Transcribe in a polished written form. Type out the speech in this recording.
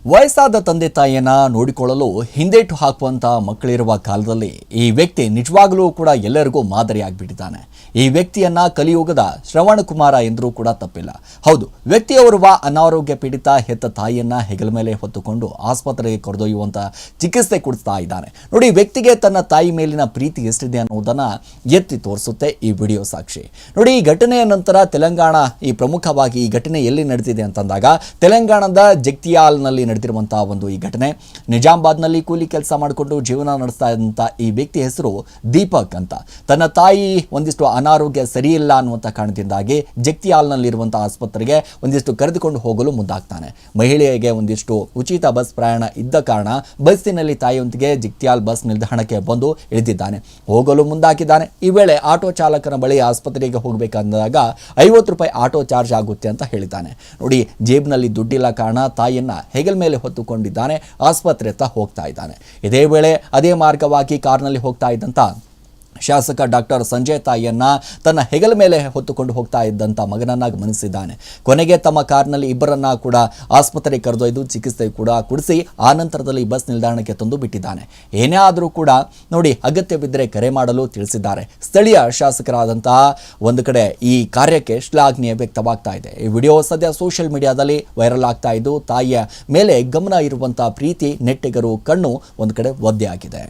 ವಯಸ್ಸಾದ ತಂದೆ ತಾಯಿಯನ್ನ ನೋಡಿಕೊಳ್ಳಲು ಹಿಂದೇಟು ಹಾಕುವಂತ ಮಕ್ಕಳಿರುವ ಕಾಲದಲ್ಲಿ ಈ ವ್ಯಕ್ತಿ ನಿಜವಾಗಲೂ ಕೂಡ ಎಲ್ಲರಿಗೂ ಮಾದರಿಯಾಗಿಬಿಟ್ಟಿದ್ದಾನೆ. ಈ ವ್ಯಕ್ತಿಯನ್ನ ಕಲಿಯುಗದ ಶ್ರವಣಕುಮಾರ ಎಂದರೂ ಕೂಡ ತಪ್ಪಿಲ್ಲ. ಹೌದು, ವ್ಯಕ್ತಿಯವರುವ ಅನಾರೋಗ್ಯ ಪೀಡಿತ ಹೆತ್ತ ತಾಯಿಯನ್ನ ಹೆಗಲ ಮೇಲೆ ಹೊತ್ತುಕೊಂಡು ಆಸ್ಪತ್ರೆಗೆ ಕರೆದೊಯ್ಯುವಂತ ಚಿಕಿತ್ಸೆ ಕೊಡಿಸ್ತಾ ಇದ್ದಾನೆ. ನೋಡಿ, ವ್ಯಕ್ತಿಗೆ ತನ್ನ ತಾಯಿ ಮೇಲಿನ ಪ್ರೀತಿ ಎಷ್ಟಿದೆ ಅನ್ನೋದನ್ನ ಎತ್ತಿ ತೋರಿಸುತ್ತೆ ಈ ವಿಡಿಯೋ ಸಾಕ್ಷಿ. ನೋಡಿ, ಈ ಘಟನೆಯ ನಂತರ ತೆಲಂಗಾಣ ಪ್ರಮುಖವಾಗಿ ಈ ಘಟನೆ ಎಲ್ಲಿ ನಡೆದಿದೆ ಅಂತಂದಾಗ ತೆಲಂಗಾಣದ ಜಗ್ತಿಯಾಲ್ನಲ್ಲಿ ನಡೆದಿರುವಂತಹ ಒಂದು ಈ ಘಟನೆ. ನಿಜಾಮಾಬಾದ್ನಲ್ಲಿ ಕೂಲಿ ಕೆಲಸ ಮಾಡಿಕೊಂಡು ಜೀವನ ನಡೆಸ್ತಾ ಇದ್ದಂಥ ಈ ವ್ಯಕ್ತಿ ಹೆಸರು ದೀಪಕ್ ಅಂತ. ತನ್ನ ತಾಯಿ ಒಂದಿಷ್ಟು ಅನಾರೋಗ್ಯ ಸರಿಯಿಲ್ಲ ಅನ್ನುವಂಥ ಕಾರಣದಿಂದಾಗಿ ಜಗ್ತಿಯಾಲ್ನಲ್ಲಿರುವಂತಹ ಆಸ್ಪತ್ರೆಗೆ ಒಂದಿಷ್ಟು ಕರೆದುಕೊಂಡು ಹೋಗಲು ಮುಂದಾಗ್ತಾನೆ. ಮಹಿಳೆಯರಿಗೆ ಒಂದಿಷ್ಟು ಉಚಿತ ಬಸ್ ಪ್ರಯಾಣ ಇದ್ದ ಕಾರಣ ಬಸ್ಸಿನಲ್ಲಿ ತಾಯಿಯೊಂದಿಗೆ ಜಗ್ತಿಯಾಲ್ ಬಸ್ ನಿಲ್ದಾಣಕ್ಕೆ ಬಂದು ಇಳಿದಿದ್ದಾನೆ. ಹೋಗಲು ಮುಂದಾಕಿದ್ದಾನೆ. ಈ ವೇಳೆ ಆಟೋ ಚಾಲಕನ ಬಳಿ ಆಸ್ಪತ್ರೆಗೆ ಹೋಗಬೇಕಂದಾಗ 50 ರೂಪಾಯಿ ಆಟೋ ಚಾರ್ಜ್ ಆಗುತ್ತೆ ಅಂತ ಹೇಳಿದ್ದಾನೆ. ನೋಡಿ, ಜೇಬ್ನಲ್ಲಿ ದುಡ್ಡಿಲ್ಲ ಕಾರಣ ತಾಯಿಯನ್ನ ಹೆಗಲ ಮೇಲೆ ಹೊತ್ತುಕೊಂಡಿದ್ದಾನೆ. ಆಸ್ಪತ್ರೆಯತ್ತ ಹೋಗ್ತಾ ಇದ್ದಾನೆ. ಇದೇ ವೇಳೆ ಅದೇ ಮಾರ್ಗವಾಗಿ ಕಾರ್ನಲ್ಲಿ ಹೋಗ್ತಾ ಇದ್ದಂತ ಶಾಸಕ ಡಾಕ್ಟರ್ ಸಂಜಯ್ ತಾಯಿಯನ್ನ ತನ್ನ ಹೆಗಲ ಮೇಲೆ ಹೊತ್ತುಕೊಂಡು ಹೋಗ್ತಾ ಇದ್ದಂಥ ಮಗನನ್ನ ಗಮನಿಸಿದ್ದಾನೆ. ಕೊನೆಗೆ ತಮ್ಮ ಕಾರ್ನಲ್ಲಿ ಇಬ್ಬರನ್ನ ಕೂಡ ಆಸ್ಪತ್ರೆಗೆ ಕರೆದೊಯ್ದು ಚಿಕಿತ್ಸೆ ಕೂಡ ಕೊಡಿಸಿ ಆನಂತರದಲ್ಲಿ ಬಸ್ ನಿಲ್ದಾಣಕ್ಕೆ ತಂದು ಬಿಟ್ಟಿದ್ದಾನೆ. ಏನೇ ಆದರೂ ಕೂಡ ನೋಡಿ, ಅಗತ್ಯವಿದ್ದರೆ ಕರೆ ಮಾಡಲು ತಿಳಿಸಿದ್ದಾರೆ. ಸ್ಥಳೀಯ ಶಾಸಕರಾದಂತಹ ಒಂದು ಕಡೆ ಈ ಕಾರ್ಯಕ್ಕೆ ಶ್ಲಾಘನೆ ವ್ಯಕ್ತವಾಗ್ತಾ ಇದೆ. ಈ ವಿಡಿಯೋ ಸದ್ಯ ಸೋಷಿಯಲ್ ಮೀಡಿಯಾದಲ್ಲಿ ವೈರಲ್ ಆಗ್ತಾ ಇದ್ದು, ತಾಯಿಯ ಮೇಲೆ ಗಮನ ಇರುವಂತಹ ಪ್ರೀತಿ ನೆಟ್ಟಿಗರು ಕಣ್ಣು ಒಂದು ಕಡೆ ಒದ್ದೆ ಆಗಿದೆ.